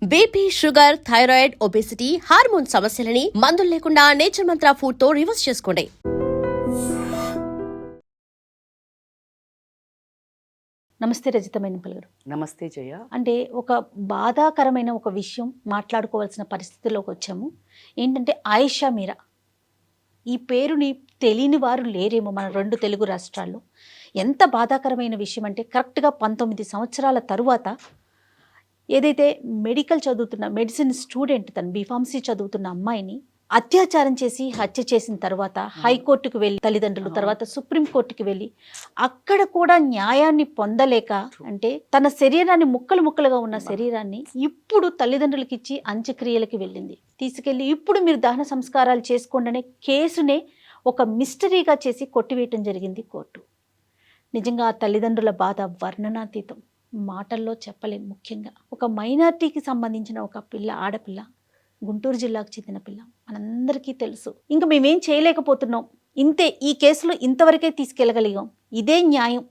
BP, sugar, thyroid, obesity, hormone సమస్యలని మందులు లేకుండా నేచర్ మంత్ర ఫుడ్ తో రివర్స్ చేసుకోండి. నమస్తే రజిత మేనపల్ గారు. నమస్తే జయ. అంటే ఒక బాధాకరమైన ఒక విషయం మాట్లాడుకోవాల్సిన పరిస్థితిలోకి వచ్చాము. ఏంటంటే ఆయిషా మీరా, ఈ పేరుని తెలియని వారు లేరేమో మన 2 తెలుగు రాష్ట్రాల్లో. ఎంత బాధాకరమైన విషయం అంటే కరెక్ట్గా 19 సంవత్సరాల తరువాత ఏదైతే మెడిసిన్ స్టూడెంట్, తను బీఫార్మసీ చదువుతున్న అమ్మాయిని అత్యాచారం చేసి హత్య చేసిన తర్వాత హైకోర్టుకు వెళ్ళి తల్లిదండ్రులు, తర్వాత సుప్రీంకోర్టుకి వెళ్ళి అక్కడ కూడా న్యాయాన్ని పొందలేక, అంటే తన శరీరాన్ని ముక్కలు ముక్కలుగా ఉన్న శరీరాన్ని ఇప్పుడు తల్లిదండ్రులకి ఇచ్చి అంత్యక్రియలకి వెళ్ళింది. తీసుకెళ్ళి ఇప్పుడు మీరు దహన సంస్కారాలు చేసుకోండి అనే కేసునే ఒక మిస్టరీగా చేసి కొట్టివేయటం జరిగింది కోర్టు. నిజంగా ఆ తల్లిదండ్రుల బాధ వర్ణనాతీతం, మాటల్లో చెప్పలేం. ముఖ్యంగా ఒక మైనారిటీకి సంబంధించిన ఒక ఆడపిల్ల, గుంటూరు జిల్లాకు చెందిన పిల్ల, మనందరికీ తెలుసు. ఇంకా మేమేం చేయలేకపోతున్నాం, ఇంతే, ఈ కేసులో ఇంతవరకే తీసుకెళ్ళగలిగాం, ఇదే న్యాయం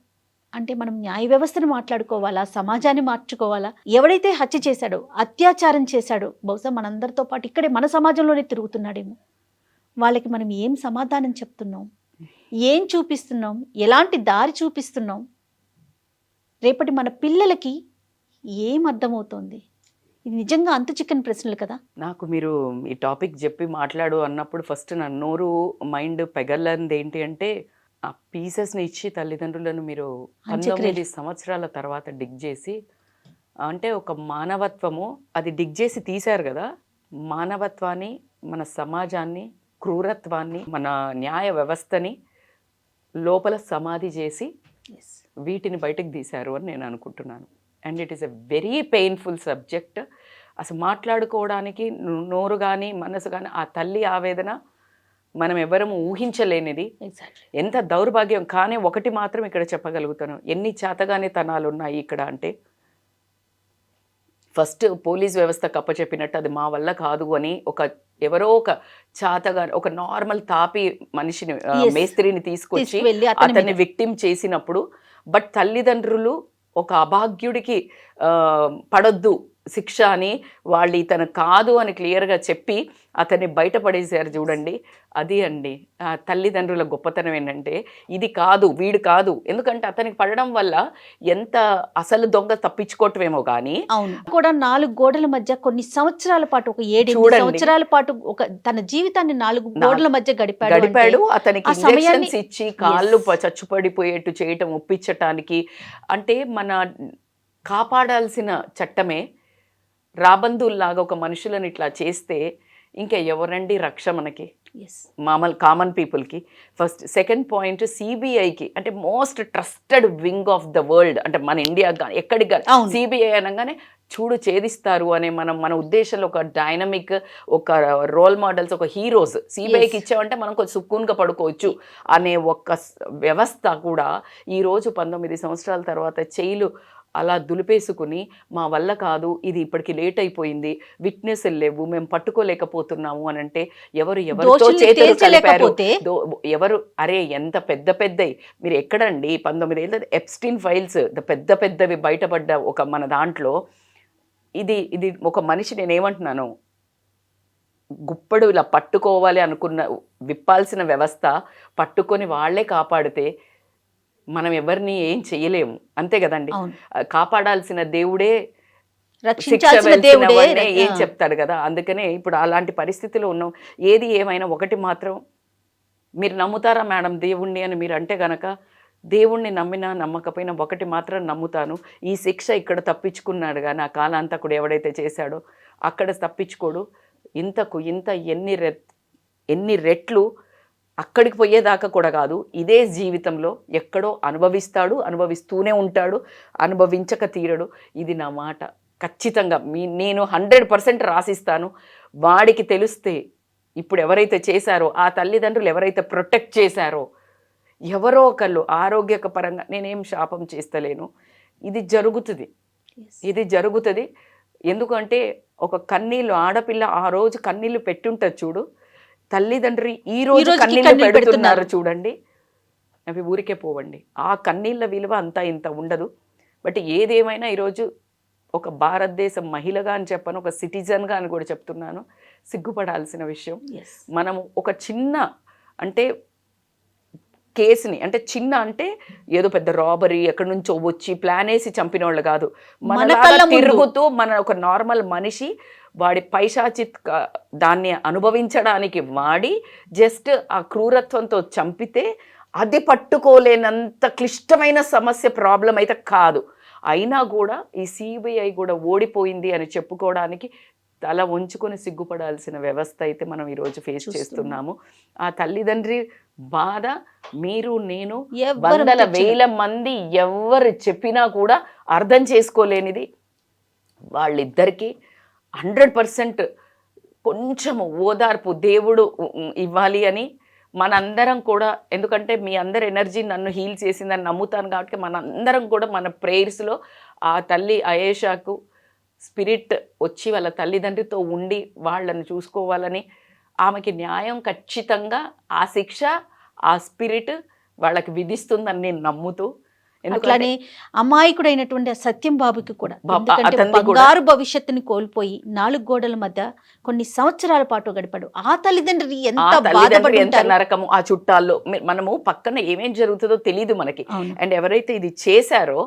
అంటే మనం న్యాయ వ్యవస్థను మాట్లాడుకోవాలా, సమాజాన్ని మార్చుకోవాలా? ఎవడైతే హత్య చేశాడో, అత్యాచారం చేశాడో, బహుశా మనందరితో పాటు ఇక్కడే మన సమాజంలోనే తిరుగుతున్నాడేమో, వాళ్ళకి మనం ఏం సమాధానం చెప్తున్నాం, ఏం చూపిస్తున్నాం, ఎలాంటి దారి చూపిస్తున్నాం, రేపటి మన పిల్లలకి ఏం అర్థమవుతోంది? ఇది నిజంగా అంతు చిక్కని ప్రశ్నలు కదా. నాకు మీరు ఈ టాపిక్ చెప్పి మాట్లాడు అన్నప్పుడు ఫస్ట్ నా నోరు మైండ్ పెగలంది ఏంటి అంటే, ఆ పీసెస్ని ఇచ్చి తల్లిదండ్రులను మీరు 19 సంవత్సరాల తర్వాత డిగ్ చేసి, అంటే ఒక మానవత్వము అది డిగ్ చేసి తీశారు కదా, మానవత్వాన్ని, మన సమాజాన్ని, క్రూరత్వాన్ని, మన న్యాయ వ్యవస్థని లోపల సమాధి చేసి వీటిని బయటకు తీశారు అని నేను అనుకుంటున్నాను. And it is a very painful subject. అసలు మాట్లాడుకోవడానికి నోరు కానీ మనసు కానీ, ఆ తల్లి ఆవేదన మనం ఎవరము ఊహించలేనిది. ఎంత దౌర్భాగ్యం. కానీ ఒకటి మాత్రం ఇక్కడ చెప్పగలుగుతాను, ఎన్ని చేతగానే తనాలు ఉన్నాయి ఇక్కడ అంటే, ఫస్ట్ పోలీస్ వ్యవస్థ కప్పచెప్పినట్టు అది మా వల్ల కాదు అని ఎవరో ఒక చాతగా ఒక నార్మల్ తాపి మనిషిని, మేస్త్రిని తీసుకొచ్చి అతన్ని విక్టిమ్ చేసినప్పుడు, బట్ తల్లిదండ్రులు ఒక అభాగ్యుడికి పడొద్దు శిక్ష అని వాళ్ళు ఇతను కాదు అని క్లియర్గా చెప్పి అతన్ని బయటపడేశారు చూడండి. అది అండి తల్లిదండ్రుల గొప్పతనం. ఏంటంటే ఇది కాదు, వీడు కాదు, ఎందుకంటే అతనికి పడడం వల్ల ఎంత అసలు దొంగ తప్పించుకోవటమేమో కానీ కూడా 4 గోడల మధ్య కొన్ని సంవత్సరాల పాటు, ఒక 7 సంవత్సరాల పాటు ఒక తన జీవితాన్ని 4 గోడల మధ్య గడిపాడు. అతనికి ఇంజెక్షన్స్ ఇచ్చి కాళ్ళు చచ్చుపడిపోయేట్టు చేయటం ఒప్పించటానికి, అంటే మన కాపాడాల్సిన చట్టమే రాబందుల్లాగా ఒక మనుషులను ఇట్లా చేస్తే ఇంకా ఎవరండి రక్ష మనకి, కామన్ పీపుల్కి. ఫస్ట్. సెకండ్ పాయింట్, సిబిఐకి అంటే most trusted wing of the world, అంటే మన ఇండియా కానీ ఎక్కడికి కానీ సిబిఐ అనగానే చూడు ఛేదిస్తారు అనే మన ఉద్దేశంలో ఒక డైనమిక్, ఒక రోల్ మోడల్స్, ఒక హీరోస్ సిబిఐకి ఇచ్చామంటే మనం కొంచెం సుక్కూన్గా పడుకోవచ్చు అనే ఒక వ్యవస్థ కూడా ఈరోజు 19 సంవత్సరాల తర్వాత జైలు అలా దులిపేసుకుని మా వల్ల కాదు, ఇది ఇప్పటికి లేట్ అయిపోయింది, విట్నెస్లు లేవు, మేము పట్టుకోలేకపోతున్నాము అని అంటే ఎవరితో చేతులు కలిపారు, ఎవరు? అరే ఎంత పెద్దవి మీరు ఎక్కడండి, 19 ఏళ్ళ ఎప్స్టీన్ ఫైల్స్ పెద్దవి బయటపడ్డ ఒక మన దాంట్లో ఇది ఒక మనిషి, నేనేమంటున్నాను, గుప్పడు ఇలా పట్టుకోవాలి అనుకున్న విప్పాల్సిన వ్యవస్థ పట్టుకొని వాళ్లే కాపాడితే మనం ఎవరిని ఏం చెయ్యలేము, అంతే కదండి. కాపాడాల్సిన దేవుడే ఏం చెప్తాడు కదా. అందుకనే ఇప్పుడు అలాంటి పరిస్థితిలో ఉన్నాం. ఏది ఏమైనా ఒకటి మాత్రం, మీరు నమ్ముతారా మేడం దేవుణ్ణి అని మీరు అంటే గనక, దేవుణ్ణి నమ్మినా నమ్మకపోయినా ఒకటి మాత్రం నమ్ముతాను, ఈ శిక్ష ఇక్కడ తప్పించుకున్నాడు కానీ ఆ కాలాంతకుడు ఎవడైతే చేశాడో అక్కడ తప్పించుకోడు. ఇంతకు ఇంత ఎన్ని రెట్లు అక్కడికి పోయేదాకా కూడా కాదు, ఇదే జీవితంలో ఎక్కడో అనుభవిస్తూనే ఉంటాడు, అనుభవించక తీరడు. ఇది నా మాట. ఖచ్చితంగా నేను 100% రాసిస్తాను. వాడికి తెలిస్తే, ఇప్పుడు ఎవరైతే చేశారో, ఆ తల్లిదండ్రులు ఎవరైతే ప్రొటెక్ట్ చేశారో, ఎవరో ఒకళ్ళు ఆరోగ్యపరంగా, నేనేం శాపం చేస్తలేను, ఇది జరుగుతుంది. ఎందుకంటే ఒక కన్నీళ్ళు, ఆడపిల్ల ఆ రోజు కన్నీళ్ళు పెట్టుంటుంది చూడు, తల్లిదండ్రి ఈ రోజు కన్నీళ్ళు పెడుతున్నారు చూడండి, అవి ఊరికే పోవండి. ఆ కన్నీళ్ళ విలువ అంతా ఇంత ఉండదు. బట్ ఏదేమైనా ఈరోజు ఒక భారతదేశ మహిళగా అని చెప్పను, ఒక సిటిజన్గా అని కూడా చెప్తున్నాను, సిగ్గుపడాల్సిన విషయం. మనము ఒక చిన్న అంటే కేసుని అంటే చిన్న అంటే ఏదో పెద్ద రాబరీ ఎక్కడి నుంచో వచ్చి ప్లాన్ వేసి చంపిన వాళ్ళు కాదు, మన తిరుగుతూ మన ఒక నార్మల్ మనిషి వాడి పైశాచిత్ దాన్ని అనుభవించడానికి వాడి జస్ట్ ఆ క్రూరత్వంతో చంపితే అది పట్టుకోలేనంత క్లిష్టమైన సమస్య ప్రాబ్లం అయితే కాదు. అయినా కూడా ఈ సిబిఐ కూడా ఓడిపోయింది అని చెప్పుకోవడానికి తల వంచుకొని సిగ్గుపడాల్సిన వ్యవస్థ అయితే మనం ఈరోజు ఫేస్ చేస్తున్నాము. ఆ తల్లిదండ్రి బాధ మీరు నేను వందల వేల మంది ఎవరు చెప్పినా కూడా అర్థం చేసుకోలేనిది. వాళ్ళిద్దరికీ 100% కొంచెము ఓదార్పు దేవుడు ఇవ్వాలి అని మనందరం కూడా, ఎందుకంటే మీ అందరి ఎనర్జీ నన్ను హీల్ చేసిందని నమ్ముతాను కాబట్టి మనందరం కూడా మన ప్రేయర్స్లో ఆ తల్లి అయేషాకు స్పిరిట్ వచ్చి వాళ్ళ తల్లిదండ్రితో ఉండి వాళ్ళని చూసుకోవాలని, ఆమెకి న్యాయం ఖచ్చితంగా ఆ శిక్ష ఆ స్పిరిట్ వాళ్ళకి విధిస్తుందని నేను నమ్ముతూ, అట్లానే అమాయకుడైనటువంటి సత్యం బాబుకి కూడా బంగారు భవిష్యత్తుని కోల్పోయి 4 గోడల మధ్య కొన్ని సంవత్సరాల పాటు గడిపాడు. ఆ తల్లిదండ్రి ఎంత నరకము, ఆ చుట్టాల్లో మనము పక్కన ఏమేం జరుగుతుందో తెలియదు మనకి. అండ్ ఎవరైతే ఇది చేశారో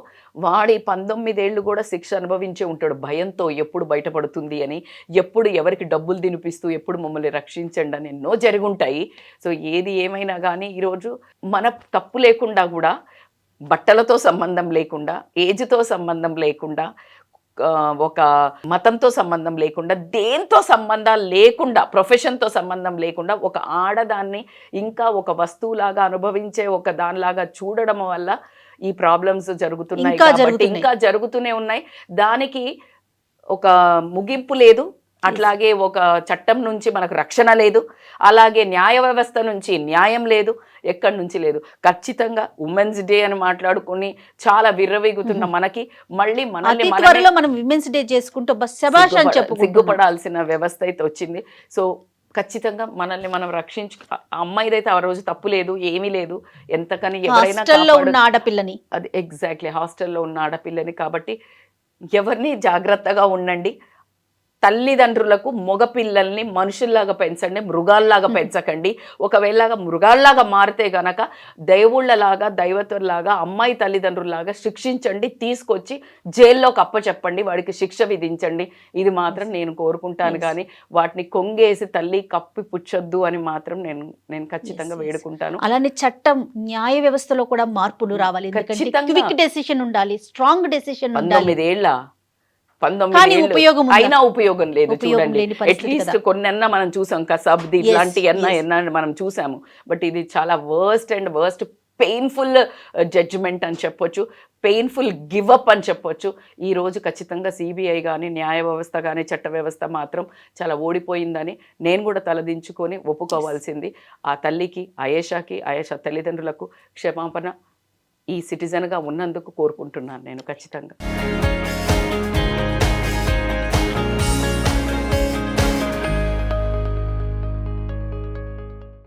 వాడి 19 ఏళ్ళు కూడా శిక్ష అనుభవించే ఉంటాడు భయంతో, ఎప్పుడు బయటపడుతుంది అని, ఎప్పుడు ఎవరికి డబ్బులు తినిపిస్తూ ఎప్పుడు మమ్మల్ని రక్షించండి అని ఎన్నో జరుగుంటాయి. సో ఏది ఏమైనా కానీ ఈరోజు మన తప్పు లేకుండా కూడా, బట్టలతో సంబంధం లేకుండా, ఏజ్తో సంబంధం లేకుండా, ఒక మతంతో సంబంధం లేకుండా, దేంతో సంబంధాలు లేకుండా, ప్రొఫెషన్తో సంబంధం లేకుండా ఒక ఆడదాన్ని ఇంకా ఒక వస్తువులాగా అనుభవించే ఒక దానిలాగా చూడడం వల్ల ఈ ప్రాబ్లమ్స్ జరుగుతున్నాయి కాబట్టి ఇంకా జరుగుతూనే ఉన్నాయి. దానికి ఒక ముగింపు లేదు. అట్లాగే ఒక చట్టం నుంచి మనకు రక్షణ లేదు, అలాగే న్యాయ వ్యవస్థ నుంచి న్యాయం లేదు, ఎక్కడి నుంచి లేదు. ఖచ్చితంగా ఉమెన్స్ డే అని మాట్లాడుకుని చాలా విర్రవీగుతున్న మనకి మళ్ళీ మనల్ని మనం విమెన్స్ డే చేసుకుంటూ సిగ్గుపడాల్సిన వ్యవస్థ అయితే వచ్చింది. సో ఖచ్చితంగా మనల్ని మనం అమ్మాయిదైతే ఆ రోజు తప్పు లేదు, ఏమీ లేదు. ఎంతకని ఎవరైనా ఉన్న ఆడపిల్లని, అది ఎగ్జాక్ట్లీ హాస్టల్లో ఉన్న ఆడపిల్లని. కాబట్టి ఎవరిని జాగ్రత్తగా ఉండండి. తల్లిదండ్రులకు మగపిల్లల్ని మనుషుల్లాగా పెంచండి, మృగాల్లాగా పెంచకండి. ఒకవేళ మృగాల్లాగా మారితే గనక దేవుళ్ళలాగా దైవతుల్లాగా అమ్మాయి తల్లిదండ్రుల్లాగా శిక్షించండి, తీసుకొచ్చి జైల్లోకి అప్పచెప్పండి, వాడికి శిక్ష విధించండి. ఇది మాత్రం నేను కోరుకుంటాను. కానీ వాటిని కొంగేసి తల్లి కప్పి పుచ్చొద్దు అని మాత్రం నేను ఖచ్చితంగా వేడుకుంటాను. అలానే చట్టం న్యాయ వ్యవస్థలో కూడా మార్పులు రావాలి. క్విక్ డెసిషన్ ఉండాలి, స్ట్రాంగ్ డెసిషన్ ఉండాలి. 19 ఏళ్ళ 19 అయినా ఉపయోగం లేదు. చూడండి, అట్లీస్ట్ కొన్నన్నా మనం చూసాం, కసబ్ది ఇట్లాంటి ఎన్నా మనం చూసాము. బట్ ఇది చాలా వర్స్ట్ పెయిన్ఫుల్ జడ్జిమెంట్ అని చెప్పొచ్చు, పెయిన్ఫుల్ గివప్ అని చెప్పొచ్చు. ఈ రోజు ఖచ్చితంగా సిబిఐ కానీ న్యాయ వ్యవస్థ కానీ చట్ట వ్యవస్థ మాత్రం చాలా ఓడిపోయిందని నేను కూడా తలదించుకొని ఒప్పుకోవాల్సింది. ఆ తల్లికి, అయేషా తల్లిదండ్రులకు క్షమాపణ ఈ సిటిజన్గా ఉన్నందుకు కోరుకుంటున్నాను నేను ఖచ్చితంగా.